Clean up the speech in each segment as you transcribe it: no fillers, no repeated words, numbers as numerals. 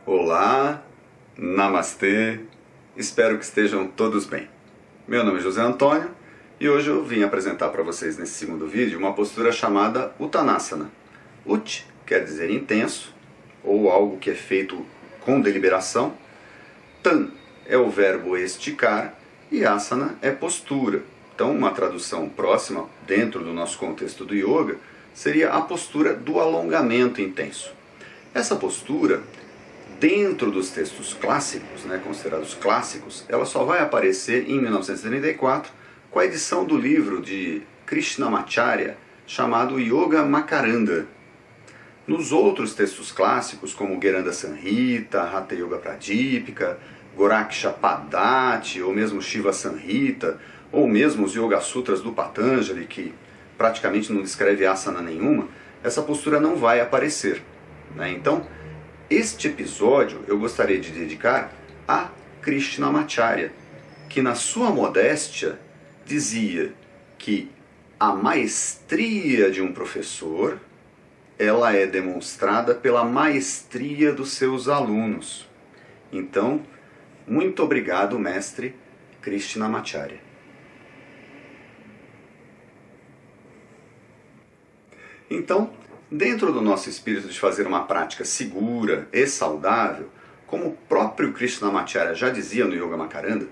Olá, Namastê, espero que estejam todos bem. Meu nome é José Antônio e hoje eu vim apresentar para vocês nesse segundo vídeo uma postura chamada Uttanasana. Ut quer dizer intenso, ou algo que é feito com deliberação. Tan é o verbo esticar e asana é postura. Então uma tradução próxima, dentro do nosso contexto do yoga, seria a postura do alongamento intenso. Essa postura, dentro dos textos clássicos, considerados clássicos, ela só vai aparecer em 1934 com a edição do livro de Krishnamacharya chamado Yoga Makaranda. Nos outros textos clássicos, como Gheranda Samhita, Hatha Yoga Pradipika, Goraksha Padati, ou mesmo Shiva Samhita, ou mesmo os Yoga Sutras do Patanjali, que praticamente não descreve asana nenhuma, essa postura não vai aparecer. Então, este episódio eu gostaria de dedicar a Krishnamacharya, que na sua modéstia dizia que a maestria de um professor ela é demonstrada pela maestria dos seus alunos. Então, muito obrigado, mestre Krishnamacharya. Então, dentro do nosso espírito de fazer uma prática segura e saudável, como o próprio Krishnamacharya já dizia no Yoga Makaranda,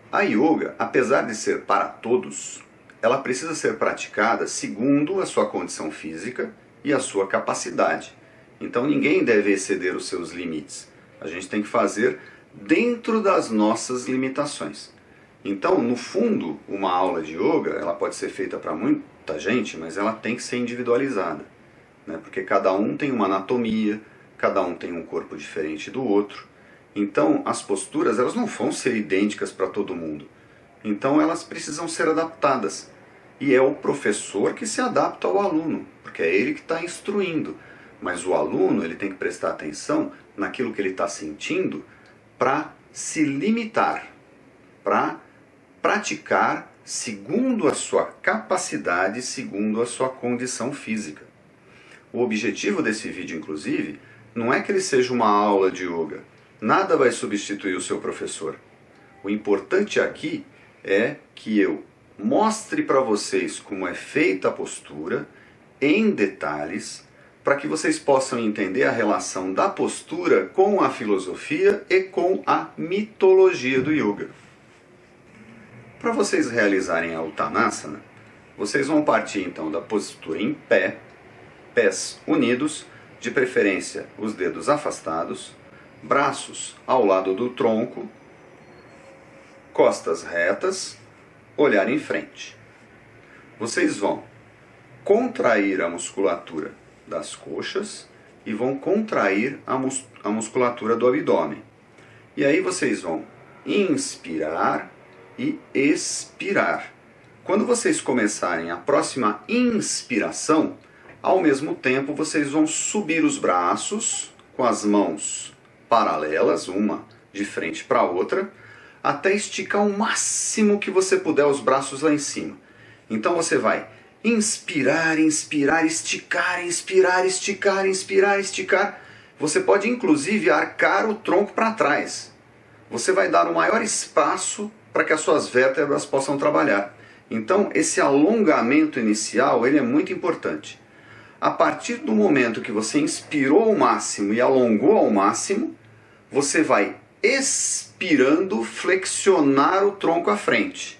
a yoga, apesar de ser para todos, ela precisa ser praticada segundo a sua condição física e a sua capacidade. Então ninguém deve exceder os seus limites. A gente tem que fazer dentro das nossas limitações. Então, no fundo, uma aula de yoga, ela pode ser feita para muita gente, mas ela tem que ser individualizada. Porque cada um tem uma anatomia, cada um tem um corpo diferente do outro. Então as posturas elas não vão ser idênticas para todo mundo. Então elas precisam ser adaptadas. E é o professor que se adapta ao aluno, porque é ele que está instruindo. Mas o aluno ele tem que prestar atenção naquilo que ele está sentindo para se limitar, para praticar segundo a sua capacidade, segundo a sua condição física. O objetivo desse vídeo, inclusive, não é que ele seja uma aula de yoga. Nada vai substituir o seu professor. O importante aqui é que eu mostre para vocês como é feita a postura, em detalhes, para que vocês possam entender a relação da postura com a filosofia e com a mitologia do yoga. Para vocês realizarem a Uttanasana, vocês vão partir então da postura em pé, pés unidos, de preferência os dedos afastados, braços ao lado do tronco, costas retas, olhar em frente. Vocês vão contrair a musculatura das coxas e vão contrair a musculatura do abdômen. E aí vocês vão inspirar e expirar. Quando vocês começarem a próxima inspiração, ao mesmo tempo, vocês vão subir os braços com as mãos paralelas, uma de frente para a outra, até esticar o máximo que você puder os braços lá em cima. Então você vai inspirar, inspirar, esticar, inspirar, esticar, inspirar, esticar. Você pode inclusive arcar o tronco para trás. Você vai dar o maior espaço para que as suas vértebras possam trabalhar. Então esse alongamento inicial ele é muito importante. A partir do momento que você inspirou ao máximo e alongou ao máximo, você vai expirando flexionar o tronco à frente.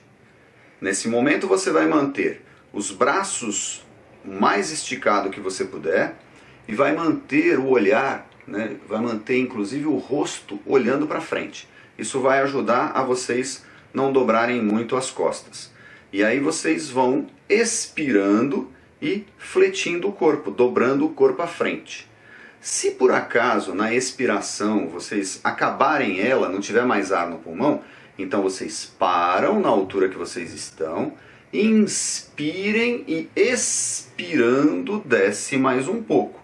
Nesse momento você vai manter os braços o mais esticado que você puder e vai manter o olhar, vai manter inclusive o rosto olhando para frente. Isso vai ajudar a vocês não dobrarem muito as costas. E aí vocês vão expirando e fletindo o corpo, dobrando o corpo à frente. Se por acaso na expiração vocês acabarem ela, não tiver mais ar no pulmão, então vocês param na altura que vocês estão inspirem e expirando desce mais um pouco.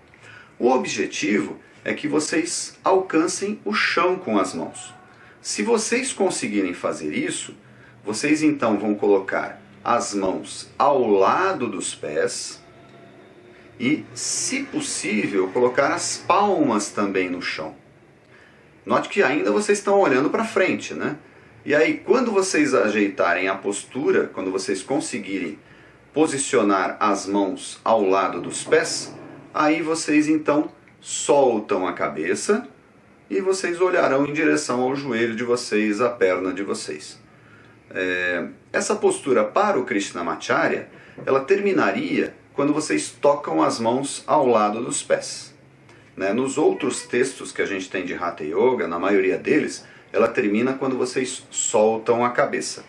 O objetivo é que vocês alcancem o chão com as mãos. Se vocês conseguirem fazer isso, vocês então vão colocar as mãos ao lado dos pés e, se possível, colocar as palmas também no chão. Note que ainda vocês estão olhando para frente, né? E aí, quando vocês ajeitarem a postura, quando vocês conseguirem posicionar as mãos ao lado dos pés, aí vocês então soltam a cabeça e vocês olharão em direção ao joelho de vocês, à perna de vocês. Essa postura para o Krishnamacharya, ela terminaria quando vocês tocam as mãos ao lado dos pés. Nos outros textos que a gente tem de Hatha Yoga, na maioria deles, ela termina quando vocês soltam a cabeça.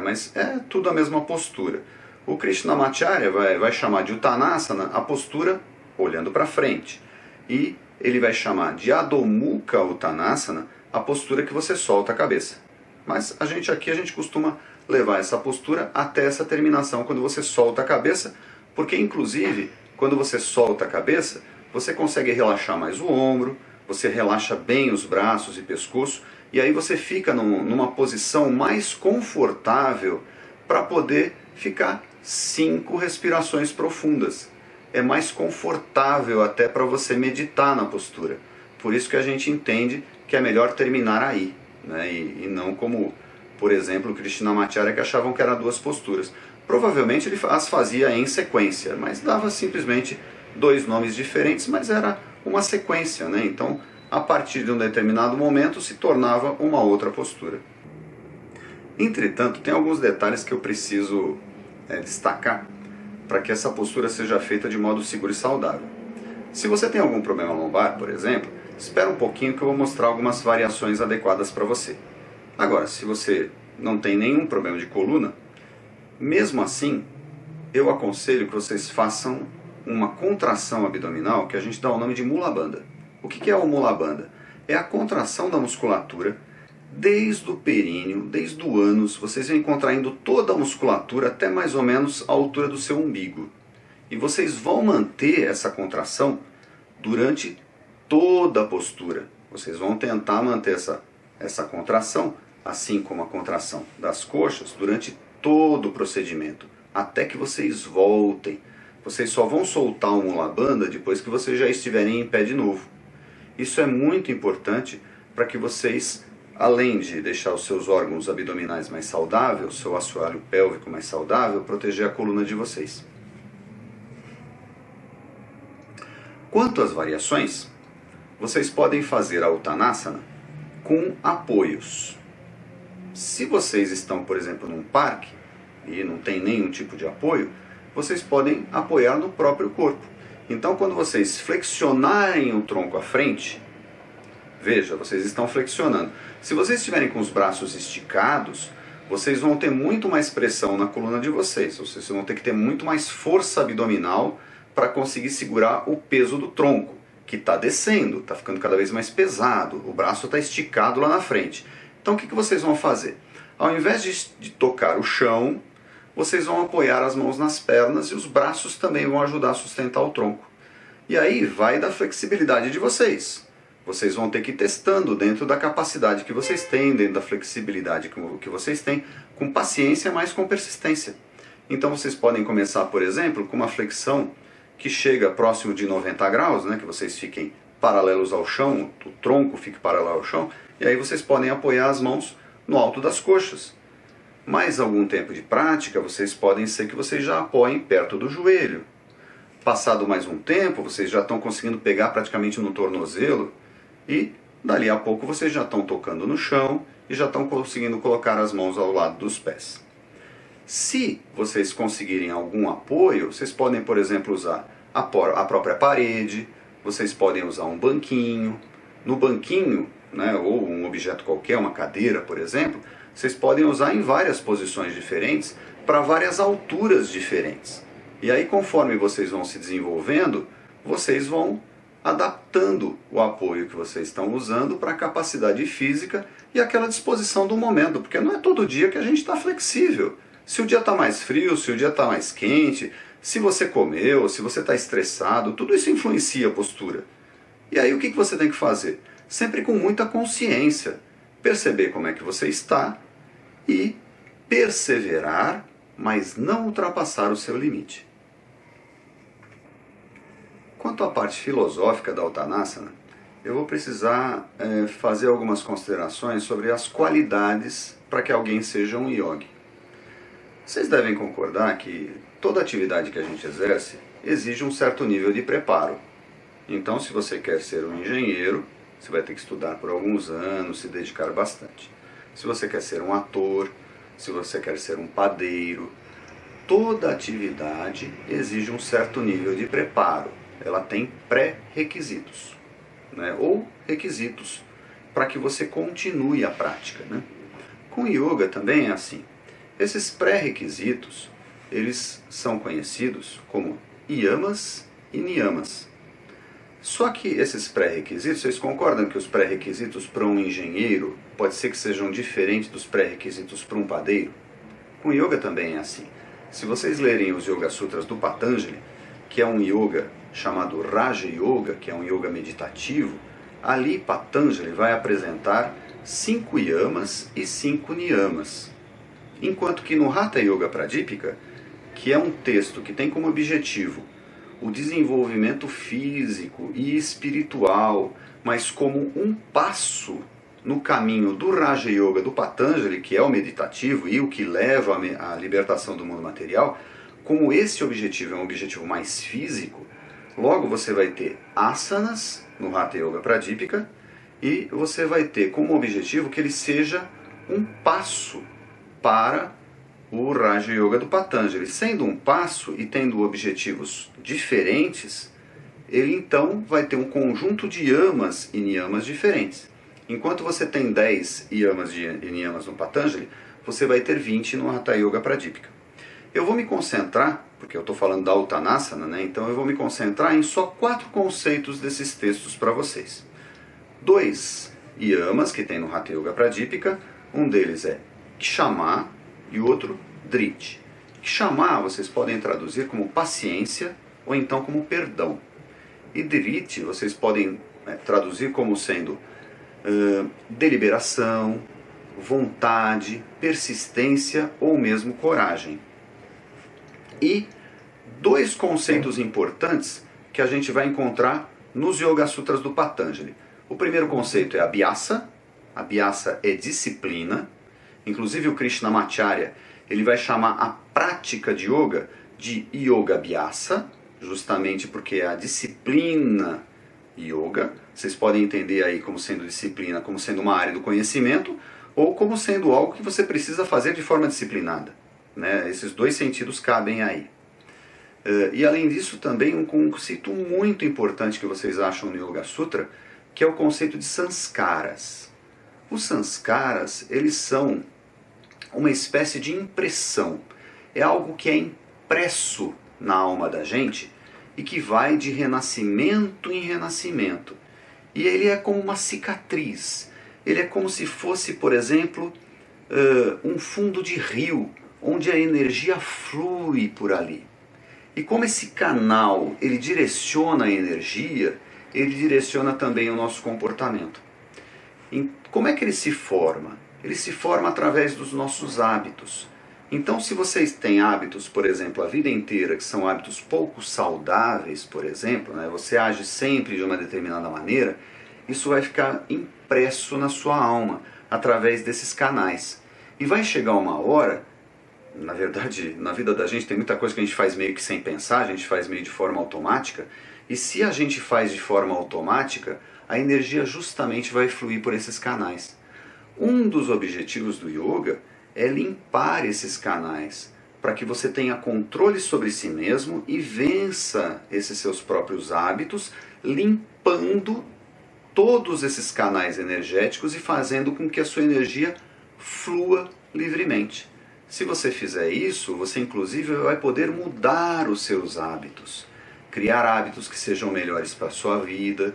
Mas é tudo a mesma postura. O Krishnamacharya vai chamar de Uttanasana a postura olhando para frente. E ele vai chamar de Adho Mukha Uttanasana a postura que você solta a cabeça. Mas a gente costuma levar essa postura até essa terminação, quando você solta a cabeça, porque inclusive, quando você solta a cabeça, você consegue relaxar mais o ombro, você relaxa bem os braços e pescoço, e aí você fica numa posição mais confortável para poder ficar 5 respirações profundas. É mais confortável até para você meditar na postura. Por isso que a gente entende que é melhor terminar aí, e não como, por exemplo, o Krishnamacharya, que achavam que eram 2 posturas. Provavelmente ele as fazia em sequência, mas dava simplesmente 2 nomes diferentes, mas era uma sequência, Então, a partir de um determinado momento, se tornava uma outra postura. Entretanto, tem alguns detalhes que eu preciso destacar para que essa postura seja feita de modo seguro e saudável. Se você tem algum problema lombar, por exemplo, espera um pouquinho que eu vou mostrar algumas variações adequadas para você. Agora, se você não tem nenhum problema de coluna, mesmo assim, eu aconselho que vocês façam uma contração abdominal que a gente dá o nome de Mula Bandha. O que é o Mula Bandha? É a contração da musculatura desde o períneo, desde o ânus. Vocês vêm contraindo toda a musculatura até mais ou menos a altura do seu umbigo. E vocês vão manter essa contração durante toda a postura. Vocês vão tentar manter essa contração, assim como a contração das coxas, durante todo o procedimento, até que vocês voltem. Vocês só vão soltar o Mula Bandha depois que vocês já estiverem em pé de novo. Isso é muito importante para que vocês, além de deixar os seus órgãos abdominais mais saudáveis, o seu assoalho pélvico mais saudável, proteger a coluna de vocês. Quanto às variações, vocês podem fazer a Uttanasana com apoios. Se vocês estão, por exemplo, num parque e não tem nenhum tipo de apoio, vocês podem apoiar no próprio corpo. Então, quando vocês flexionarem o tronco à frente, veja, vocês estão flexionando. Se vocês estiverem com os braços esticados, vocês vão ter muito mais pressão na coluna de vocês. Vocês vão ter que ter muito mais força abdominal para conseguir segurar o peso do tronco, que está descendo, está ficando cada vez mais pesado. O braço está esticado lá na frente. Então, o que vocês vão fazer? Ao invés de tocar o chão, vocês vão apoiar as mãos nas pernas e os braços também vão ajudar a sustentar o tronco. E aí vai da flexibilidade de vocês. Vocês vão ter que ir testando dentro da capacidade que vocês têm, dentro da flexibilidade que vocês têm, com paciência, mas com persistência. Então vocês podem começar, por exemplo, com uma flexão que chega próximo de 90 graus, que vocês fiquem paralelos ao chão, o tronco fique paralelo ao chão, e aí vocês podem apoiar as mãos no alto das coxas. Mais algum tempo de prática, vocês podem ser que vocês já apoiem perto do joelho. Passado mais um tempo, vocês já estão conseguindo pegar praticamente no tornozelo e dali a pouco vocês já estão tocando no chão e já estão conseguindo colocar as mãos ao lado dos pés. Se vocês conseguirem algum apoio, vocês podem, por exemplo, usar a própria parede, vocês podem usar um banquinho. No banquinho, ou um objeto qualquer, uma cadeira, por exemplo, vocês podem usar em várias posições diferentes, para várias alturas diferentes. E aí, conforme vocês vão se desenvolvendo, vocês vão adaptando o apoio que vocês estão usando para a capacidade física e aquela disposição do momento, porque não é todo dia que a gente está flexível. Se o dia está mais frio, se o dia está mais quente, se você comeu, se você está estressado, tudo isso influencia a postura. E aí o que você tem que fazer? Sempre com muita consciência, perceber como é que você está e perseverar, mas não ultrapassar o seu limite. Quanto à parte filosófica da Uttanasana, eu vou precisar fazer algumas considerações sobre as qualidades para que alguém seja um yogi. Vocês devem concordar que toda atividade que a gente exerce exige um certo nível de preparo. Então, se você quer ser um engenheiro, você vai ter que estudar por alguns anos, se dedicar bastante. Se você quer ser um ator, se você quer ser um padeiro, toda atividade exige um certo nível de preparo. Ela tem pré-requisitos, né? Ou requisitos para que você continue a prática, né? Com yoga também é assim. Esses pré-requisitos, eles são conhecidos como yamas e niyamas. Só que esses pré-requisitos, vocês concordam que os pré-requisitos para um engenheiro pode ser que sejam diferentes dos pré-requisitos para um padeiro? Com yoga também é assim. Se vocês lerem os Yoga Sutras do Patanjali, que é um yoga chamado Raja Yoga, que é um yoga meditativo, ali Patanjali vai apresentar 5 yamas e 5 niyamas. Enquanto que no Hatha Yoga Pradipika, que é um texto que tem como objetivo o desenvolvimento físico e espiritual, mas como um passo no caminho do Raja Yoga do Patanjali, que é o meditativo e o que leva à libertação do mundo material, como esse objetivo é um objetivo mais físico, logo você vai ter asanas no Hatha Yoga Pradipika e você vai ter como objetivo que ele seja um passo para o Raja Yoga do Patanjali. Sendo um passo e tendo objetivos diferentes, ele então vai ter um conjunto de yamas e niyamas diferentes. Enquanto você tem 10 yamas e niyamas no Patanjali, você vai ter 20 no Hatha Yoga Pradipika. Eu vou me concentrar, porque eu estou falando da Uttanasana, né? Então eu vou me concentrar em só 4 conceitos desses textos para vocês. 2 yamas que tem no Hatha Yoga Pradipika, um deles é Kshama e o outro Driti. Kshama vocês podem traduzir como paciência ou então como perdão. E Driti vocês podem traduzir como sendo deliberação, vontade, persistência ou mesmo coragem. E 2 conceitos importantes que a gente vai encontrar nos Yoga Sutras do Patanjali. O primeiro conceito é Abhyasa. Abhyasa é disciplina. Inclusive o Krishnamacharya, ele vai chamar a prática de yoga de Yoga Abhyasa, justamente porque é a disciplina yoga. Vocês podem entender aí como sendo disciplina, como sendo uma área do conhecimento, ou como sendo algo que você precisa fazer de forma disciplinada, né? Esses 2 sentidos cabem aí. E além disso também um conceito muito importante que vocês acham no Yoga Sutra, que é o conceito de sanskaras. Os sanskaras, eles são uma espécie de impressão. É algo que é impresso na alma da gente e que vai de renascimento em renascimento. E ele é como uma cicatriz. Ele é como se fosse, por exemplo, um fundo de rio, onde a energia flui por ali. E como esse canal, ele direciona a energia, ele direciona também o nosso comportamento. E como é que ele se forma? Ele se forma através dos nossos hábitos. Então, se vocês têm hábitos, por exemplo, a vida inteira, que são hábitos pouco saudáveis, por exemplo, né, você age sempre de uma determinada maneira, isso vai ficar impresso na sua alma, através desses canais. E vai chegar uma hora, na verdade, na vida da gente tem muita coisa que a gente faz meio que sem pensar, a gente faz meio de forma automática, e se a gente faz de forma automática, a energia justamente vai fluir por esses canais. Um dos objetivos do yoga é limpar esses canais, para que você tenha controle sobre si mesmo e vença esses seus próprios hábitos, limpando todos esses canais energéticos e fazendo com que a sua energia flua livremente. Se você fizer isso, você inclusive vai poder mudar os seus hábitos, criar hábitos que sejam melhores para a sua vida,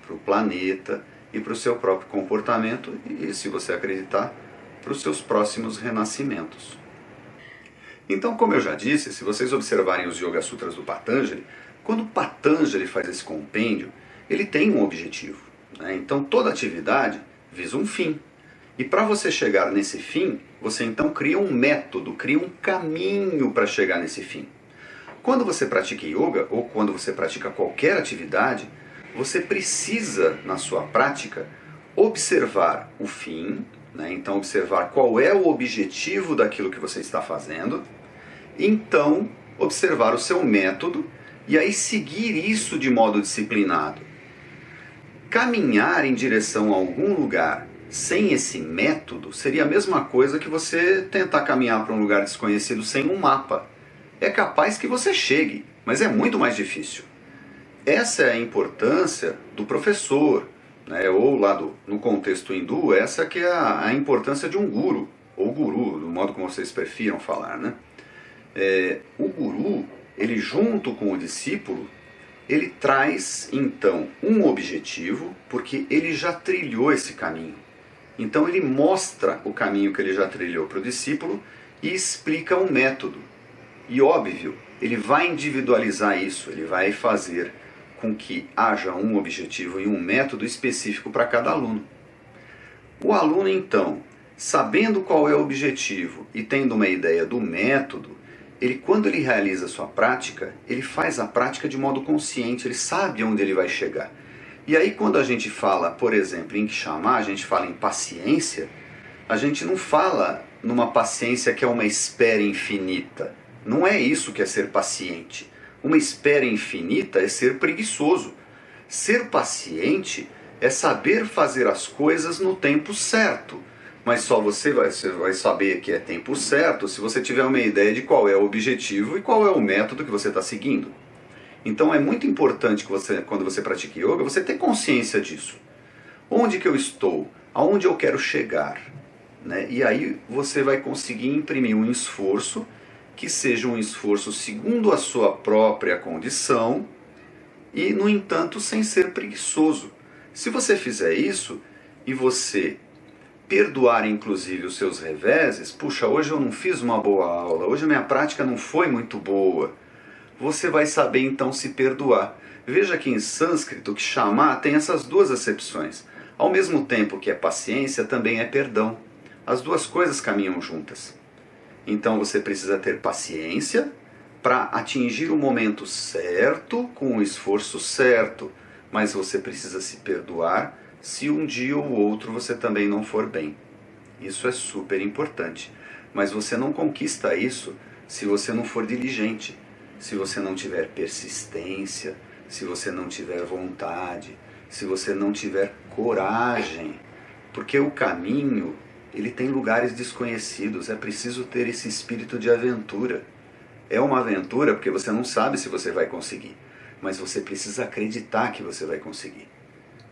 para o planeta e para o seu próprio comportamento e, se você acreditar, para os seus próximos renascimentos. Então, como eu já disse, se vocês observarem os Yoga Sutras do Patanjali, quando Patanjali faz esse compêndio, ele tem um objetivo, né? Então toda atividade visa um fim. E para você chegar nesse fim, você então cria um método, cria um caminho para chegar nesse fim. Quando você pratica yoga, ou quando você pratica qualquer atividade, você precisa, na sua prática, observar o fim, né? Então observar qual é o objetivo daquilo que você está fazendo, então observar o seu método e aí seguir isso de modo disciplinado. Caminhar em direção a algum lugar sem esse método seria a mesma coisa que você tentar caminhar para um lugar desconhecido sem um mapa. É capaz que você chegue, mas é muito mais difícil. Essa é a importância do professor, né? Ou lá no contexto hindu, essa que é a importância de um guru, ou guru, do modo como vocês prefiram falar, né? O guru, ele junto com o discípulo, ele traz então um objetivo, porque ele já trilhou esse caminho. Então ele mostra o caminho que ele já trilhou para o discípulo e explica um método. E óbvio, ele vai individualizar isso, ele vai fazer com que haja um objetivo e um método específico para cada aluno. O aluno então, sabendo qual é o objetivo e tendo uma ideia do método, quando ele realiza a sua prática, ele faz a prática de modo consciente, ele sabe onde ele vai chegar. E aí quando a gente fala, por exemplo, em Kshamā, a gente fala em paciência, a gente não fala numa paciência que é uma espera infinita. Não é isso que é ser paciente. Uma espera infinita é ser preguiçoso. Ser paciente é saber fazer as coisas no tempo certo. Mas só você vai saber que é tempo certo se você tiver uma ideia de qual é o objetivo e qual é o método que você está seguindo. Então é muito importante que quando você pratica yoga, você ter consciência disso. Onde que eu estou? Aonde eu quero chegar? Né? E aí você vai conseguir imprimir um esforço que seja um esforço segundo a sua própria condição e, no entanto, sem ser preguiçoso. Se você fizer isso e você perdoar inclusive os seus reveses, puxa, hoje eu não fiz uma boa aula, hoje a minha prática não foi muito boa, você vai saber então se perdoar. Veja que em sânscrito, Kshamā tem essas duas acepções. Ao mesmo tempo que é paciência, também é perdão. As duas coisas caminham juntas. Então você precisa ter paciência para atingir o momento certo, com o esforço certo, mas você precisa se perdoar se um dia ou outro você também não for bem. Isso é super importante. Mas você não conquista isso se você não for diligente, se você não tiver persistência, se você não tiver vontade, se você não tiver coragem. Porque o caminho, ele tem lugares desconhecidos, é preciso ter esse espírito de aventura. É uma aventura porque você não sabe se você vai conseguir, mas você precisa acreditar que você vai conseguir.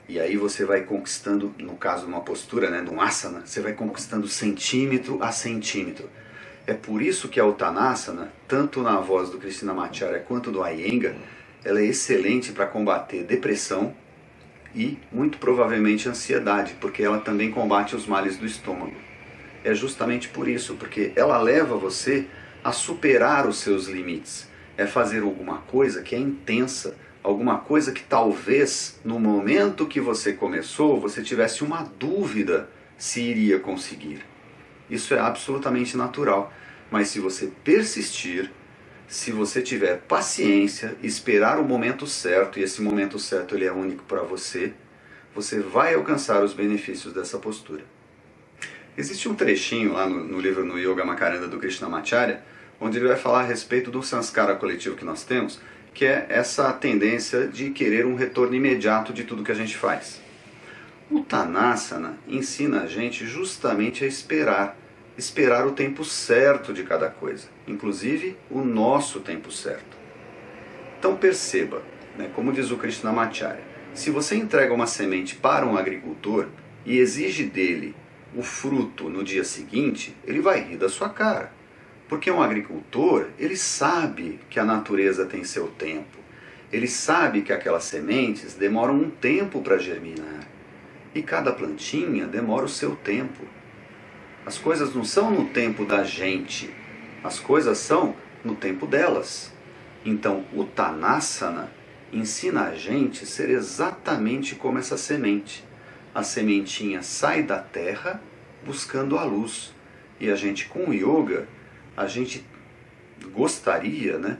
E aí você vai conquistando, no caso de uma postura, né, de um asana, você vai conquistando centímetro a centímetro. É por isso que a Uttanasana, tanto na voz do Krishnamacharya quanto do Iyengar, ela é excelente para combater depressão e, muito provavelmente, ansiedade, porque ela também combate os males do estômago. É justamente por isso, porque ela leva você a superar os seus limites. É fazer alguma coisa que é intensa, alguma coisa que talvez no momento que você começou você tivesse uma dúvida se iria conseguir. Isso é absolutamente natural, mas se você persistir, se você tiver paciência, esperar o momento certo, e esse momento certo ele é único para você, você vai alcançar os benefícios dessa postura. Existe um trechinho lá no livro no Yoga Makaranda do Krishnamacharya, onde ele vai falar a respeito do sanskara coletivo que nós temos, que é essa tendência de querer um retorno imediato de tudo que a gente faz. O Uttanasana ensina a gente justamente a esperar o tempo certo de cada coisa, inclusive o nosso tempo certo. Então perceba, né, como diz o Krishnamacharya, se você entrega uma semente para um agricultor e exige dele o fruto no dia seguinte, ele vai rir da sua cara. Porque um agricultor, ele sabe que a natureza tem seu tempo. Ele sabe que aquelas sementes demoram um tempo para germinar. E cada plantinha demora o seu tempo. As coisas não são no tempo da gente. As coisas são no tempo delas. Então, o Tanasana ensina a gente a ser exatamente como essa semente. A sementinha sai da terra buscando a luz. E a gente, com o yoga, a gente gostaria, né,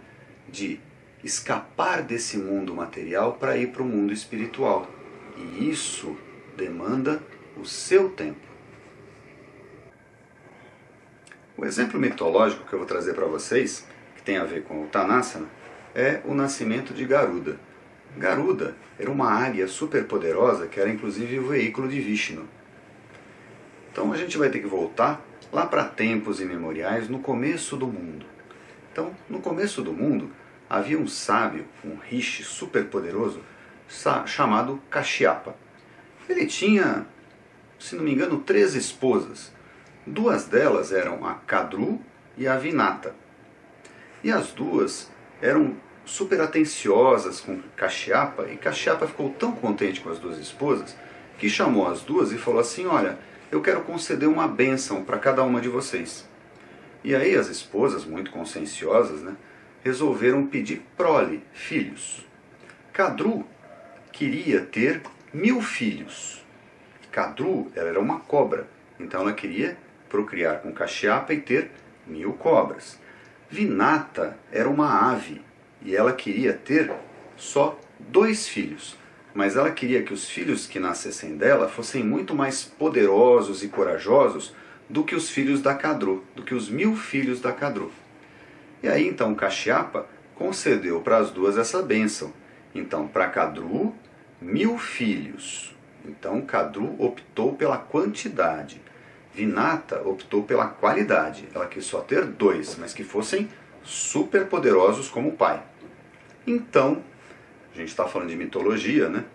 de escapar desse mundo material para ir para o mundo espiritual. E isso demanda o seu tempo. O exemplo mitológico que eu vou trazer para vocês, que tem a ver com o Tanasana, é o nascimento de Garuda. Garuda era uma águia super poderosa que era inclusive o veículo de Vishnu. Então a gente vai ter que voltar lá para tempos imemoriais, no começo do mundo. Então, no começo do mundo, havia um sábio, um rishi super poderoso, chamado Kashyapa. Ele tinha, se não me engano, 3 esposas. 2 delas eram a Kadru e a Vinata. E as 2 eram super atenciosas com Kashyapa, e Kashyapa ficou tão contente com as 2 esposas que chamou as 2 e falou assim: olha, eu quero conceder uma bênção para cada uma de vocês. E aí as esposas, muito conscienciosas, né, resolveram pedir prole, filhos. Kadru queria ter 1000 filhos. Kadru, ela era uma cobra, então ela queria procriar com Kashyapa e ter 1000 cobras. Vinata era uma ave e ela queria ter só 2 filhos, mas ela queria que os filhos que nascessem dela fossem muito mais poderosos e corajosos do que os filhos da Kadru, do que os 1000 filhos da Kadru. E aí então Kashyapa concedeu para as 2 essa bênção. Então para Kadru, 1000 filhos. Então Kadru optou pela quantidade. Vinata optou pela qualidade. Ela quis só ter 2, mas que fossem super poderosos como o pai. Então, a gente está falando de mitologia, né?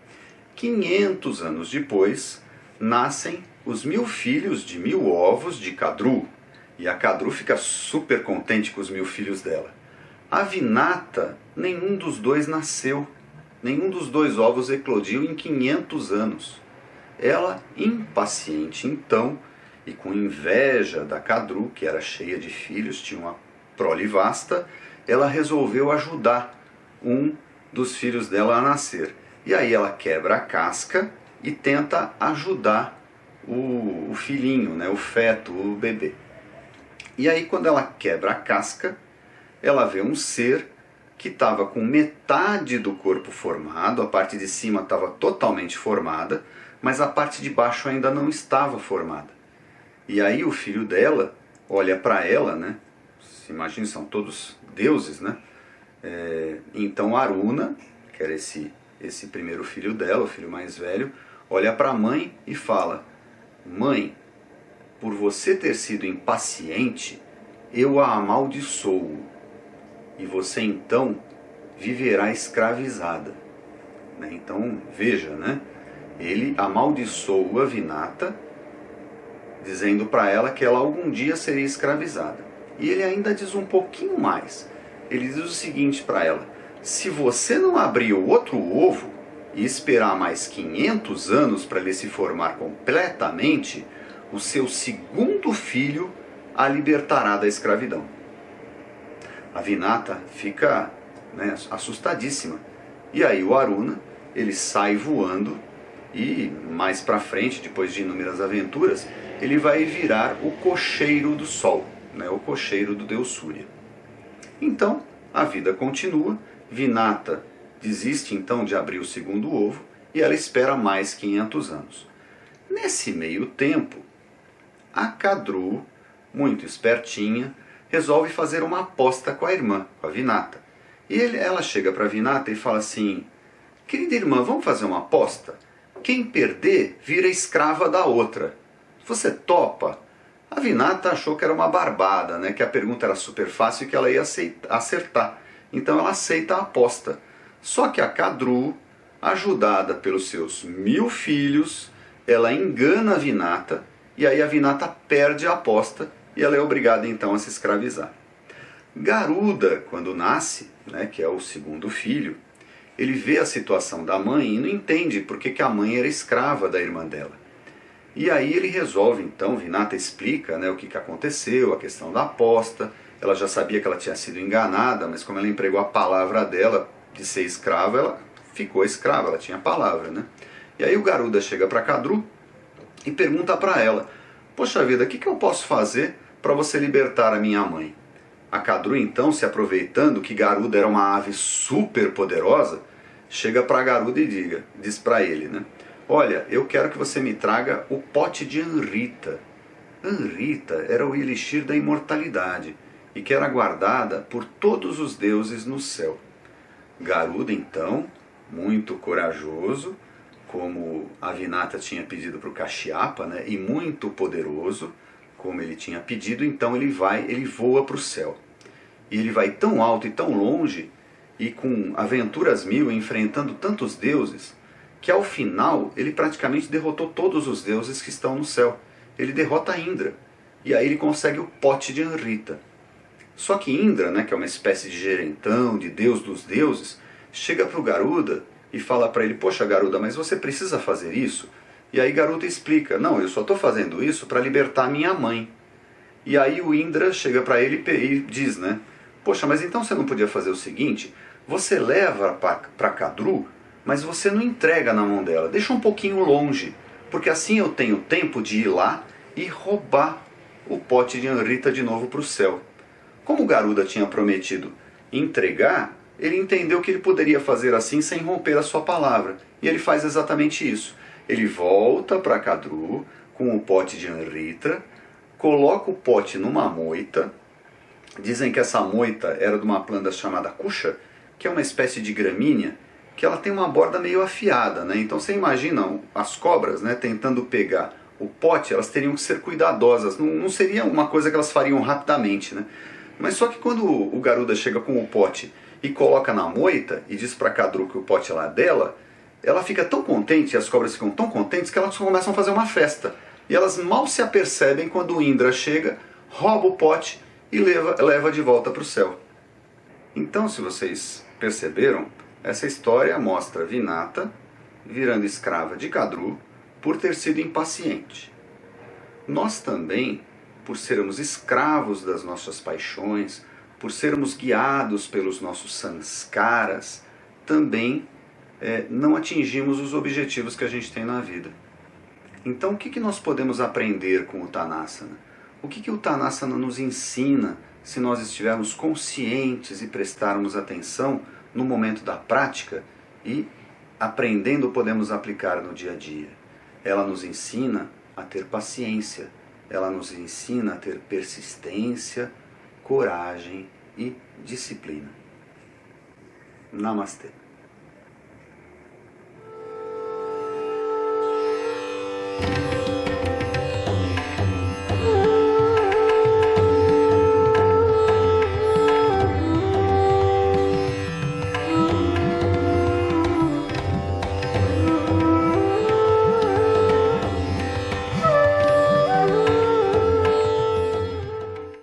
500 anos depois, nascem os 1000 filhos de 1000 ovos de Kadru. E a Kadru fica super contente com os 1000 filhos dela. A Vinata, nenhum dos 2 nasceu. Nenhum dos 2 ovos eclodiu em 500 anos. Ela, impaciente então, e com inveja da Kadru, que era cheia de filhos, tinha uma prole vasta, ela resolveu ajudar um dos filhos dela a nascer. E aí ela quebra a casca e tenta ajudar o filhinho, né, o feto, o bebê. E aí quando ela quebra a casca, ela vê um ser que estava com metade do corpo formado, a parte de cima estava totalmente formada, mas a parte de baixo ainda não estava formada. E aí o filho dela olha para ela, né? Imagina, são todos deuses, né? Então Aruna, que era esse primeiro filho dela, o filho mais velho, olha para a mãe e fala: mãe, por você ter sido impaciente, eu a amaldiçoo, e você então viverá escravizada. Então veja, né? Ele amaldiçoou a Vinata, dizendo para ela que ela algum dia seria escravizada. E ele ainda diz um pouquinho mais. Ele diz o seguinte para ela: se você não abrir o outro ovo e esperar mais 500 anos para ele se formar completamente, o seu segundo filho a libertará da escravidão. A Vinata fica, né, assustadíssima. E aí o Aruna, ele sai voando e mais para frente, depois de inúmeras aventuras, ele vai virar o cocheiro do sol, né, o cocheiro do deus Surya. Então, a vida continua. Vinata desiste então de abrir o segundo ovo e ela espera mais 500 anos. Nesse meio tempo, a Kadru, muito espertinha, resolve fazer uma aposta com a irmã, com a Vinata. E ela chega para a Vinata e fala assim: querida irmã, vamos fazer uma aposta? Quem perder vira escrava da outra. Você topa? A Vinata achou que era uma barbada, né? Que a pergunta era super fácil e que ela ia acertar. Então ela aceita a aposta. Só que a Kadru, ajudada pelos seus 1000 filhos, ela engana a Vinata, e aí a Vinata perde a aposta e ela é obrigada então a se escravizar. Garuda, quando nasce, né, que é o segundo filho, ele vê a situação da mãe e não entende por que a mãe era escrava da irmã dela. E aí ele resolve então, Vinata explica, né, o que aconteceu, a questão da aposta, ela já sabia que ela tinha sido enganada, mas como ela empregou a palavra dela de ser escrava, ela ficou escrava, ela tinha a palavra, né? E aí o Garuda chega para Kadru e pergunta para ela: poxa vida, o que eu posso fazer para você libertar a minha mãe? A Kadru então, se aproveitando que Garuda era uma ave super poderosa, chega para Garuda e diz para ele, né? Olha, eu quero que você me traga o pote de Anrita. Anrita era o elixir da imortalidade e que era guardada por todos os deuses no céu. Garuda então, muito corajoso, como a Vinata tinha pedido para o Kashyapa, né, e muito poderoso, como ele tinha pedido, então ele voa para o céu. E ele vai tão alto e tão longe, e com aventuras mil, enfrentando tantos deuses, que ao final ele praticamente derrotou todos os deuses que estão no céu. Ele derrota Indra, e aí ele consegue o pote de Anrita. Só que Indra, né, que é uma espécie de gerentão, de deus dos deuses, chega para o Garuda e fala para ele: poxa Garuda, mas você precisa fazer isso? E aí Garuda explica: não, eu só estou fazendo isso para libertar minha mãe. E aí o Indra chega para ele e diz, né: poxa, mas então você não podia fazer o seguinte? Você leva para Kadru, mas você não entrega na mão dela, deixa um pouquinho longe, porque assim eu tenho tempo de ir lá e roubar o pote de Anrita de novo para o céu. Como Garuda tinha prometido entregar, ele entendeu que ele poderia fazer assim sem romper a sua palavra. E ele faz exatamente isso. Ele volta para Kadru com o pote de Anrita, coloca o pote numa moita. Dizem que essa moita era de uma planta chamada Kusha, que é uma espécie de gramínea, que ela tem uma borda meio afiada, né? Então você imagina as cobras, né, tentando pegar o pote, elas teriam que ser cuidadosas. Não seria uma coisa que elas fariam rapidamente, né? Mas só que quando o Garuda chega com o pote e coloca na moita e diz para Kadru que o pote é lá dela, ela fica tão contente, as cobras ficam tão contentes que elas começam a fazer uma festa. E elas mal se apercebem quando o Indra chega, rouba o pote e leva de volta para o céu. Então, se vocês perceberam, essa história mostra Vinata virando escrava de Kadru por ter sido impaciente. Nós também, por sermos escravos das nossas paixões, por sermos guiados pelos nossos sanskaras, também não atingimos os objetivos que a gente tem na vida. Então o que nós podemos aprender com o Uttanasana? O que o Uttanasana nos ensina se nós estivermos conscientes e prestarmos atenção no momento da prática e aprendendo podemos aplicar no dia a dia? Ela nos ensina a ter paciência, ela nos ensina a ter persistência, coragem e disciplina. Namastê.